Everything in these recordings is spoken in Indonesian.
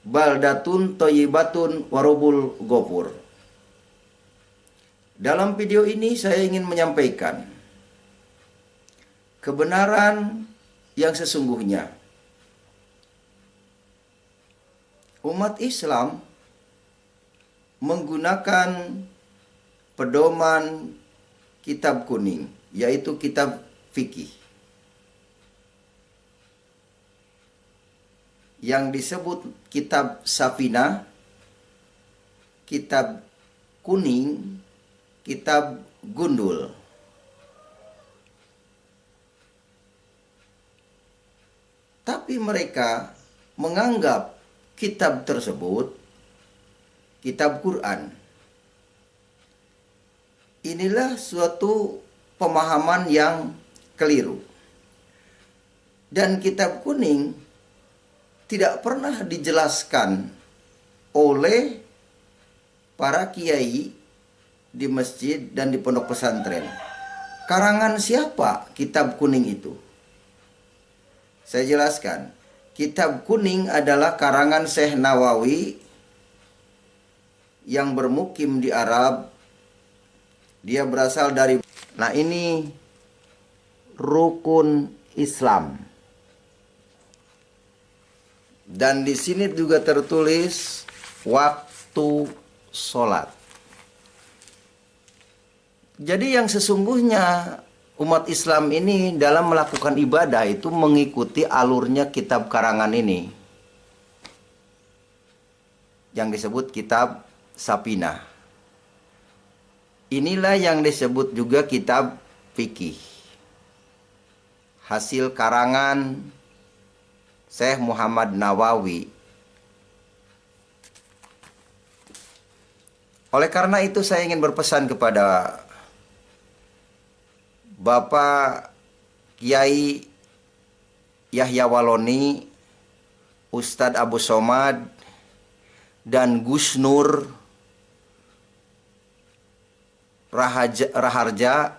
baldatun thayyibatun warubul ghafur. Dalam video ini saya ingin menyampaikan kebenaran yang sesungguhnya. Umat Islam menggunakan pedoman kitab kuning, yaitu kitab fikih, yang disebut kitab Safinah, kitab kuning, kitab gundul. Tapi mereka menganggap kitab tersebut kitab Quran. Inilah suatu pemahaman yang keliru. Dan kitab kuning tidak pernah dijelaskan oleh para kiai di masjid dan di pondok pesantren. Karangan siapa kitab kuning itu? Saya jelaskan. Kitab kuning adalah karangan Syekh Nawawi yang bermukim di Arab. Dia berasal dari... Nah, ini rukun Islam. Dan di sini juga tertulis waktu sholat. Jadi yang sesungguhnya umat Islam ini dalam melakukan ibadah itu mengikuti alurnya kitab karangan ini, yang disebut kitab Safinah. Inilah yang disebut juga kitab fikih, hasil karangan Syekh Muhammad Nawawi. Oleh karena itu saya ingin berpesan kepada Bapak Kiai Yahya Waloni, Ustadz Abu Somad, dan Gus Nur Raharja,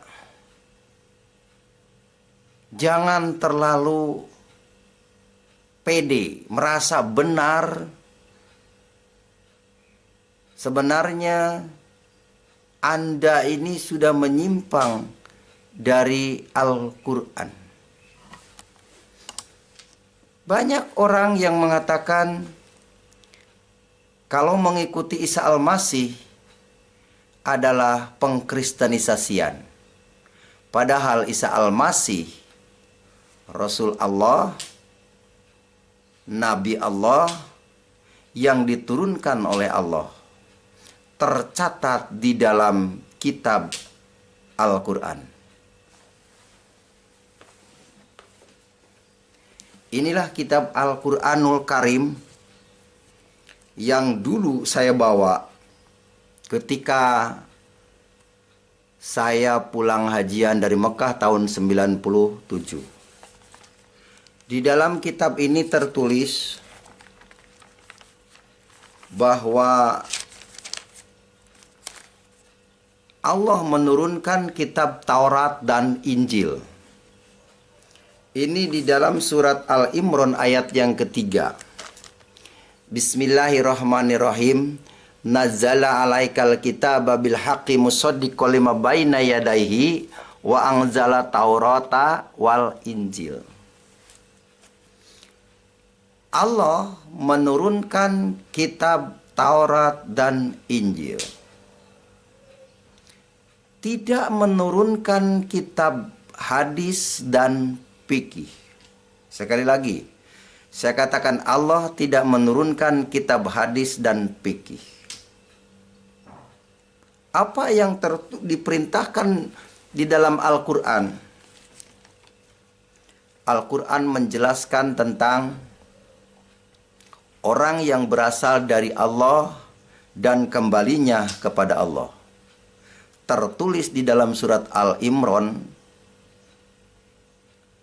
jangan terlalu pede, merasa benar. Sebenarnya Anda ini sudah menyimpang dari Al-Quran. Banyak orang yang mengatakan kalau mengikuti Isa Al-Masih adalah pengkristenisasian. Padahal Isa Al-Masih Rasul Allah, Nabi Allah yang diturunkan oleh Allah, tercatat di dalam kitab Al-Quran. Inilah kitab Al-Quranul Karim yang dulu saya bawa ketika saya pulang hajian dari Mekah tahun 97. Di dalam kitab ini tertulis bahwa Allah menurunkan kitab Taurat dan Injil. Ini di dalam surat Al-Imran ayat yang ketiga. Bismillahirrahmanirrahim. Nazzala alaikal kitaba bil haqqi musaddiqan lima baina yadayhi wa anzala Taurata wal Injil. Allah menurunkan kitab Taurat dan Injil. Tidak menurunkan kitab hadis dan fikih. Sekali lagi, saya katakan Allah tidak menurunkan kitab hadis dan fikih. Apa yang diperintahkan di dalam Al-Quran? Al-Quran menjelaskan tentang orang yang berasal dari Allah dan kembalinya kepada Allah. Tertulis di dalam surat Al-Imran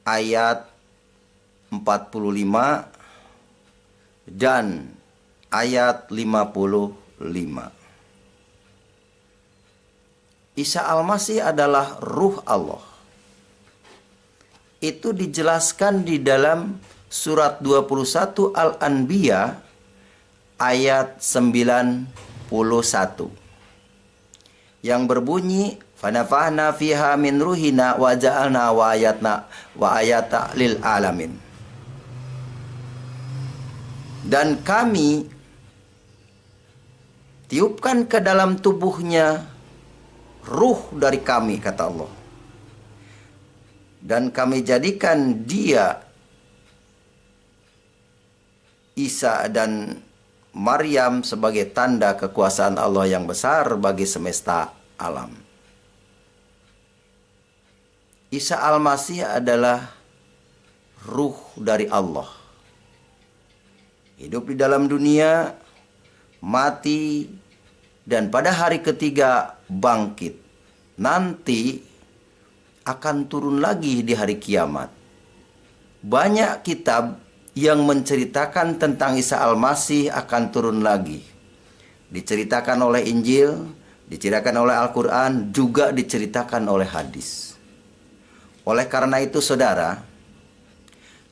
ayat 45 dan ayat 55. Isa Al-Masih adalah ruh Allah. Itu dijelaskan di dalam surat 21 Al-Anbiya ayat 91 yang berbunyi, fanafahna fiha min ruhina wa ja'alna wa ayata lil alamin. Dan kami tiupkan ke dalam tubuhnya ruh dari kami, kata Allah. Dan kami jadikan dia, Isa dan Maryam, sebagai tanda kekuasaan Allah yang besar bagi semesta alam. Isa Al-Masih adalah ruh dari Allah. Hidup di dalam dunia, mati, dan pada hari ketiga bangkit. Nanti akan turun lagi di hari kiamat. Banyak kitab yang menceritakan tentang Isa Al-Masih akan turun lagi. Diceritakan oleh Injil, diceritakan oleh Al-Quran, juga diceritakan oleh hadis. Oleh karena itu saudara,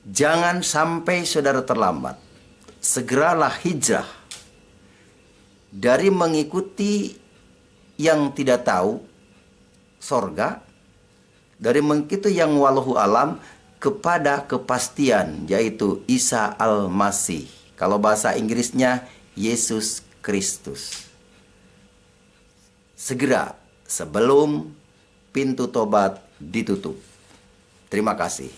jangan sampai saudara terlambat. Segeralah hijrah dari mengikuti yang tidak tahu sorga, dari mengikuti yang wallahu alam, kepada kepastian, yaitu Isa Al-Masih. Kalau bahasa Inggrisnya Yesus Kristus. Segera sebelum pintu tobat ditutup. Terima kasih.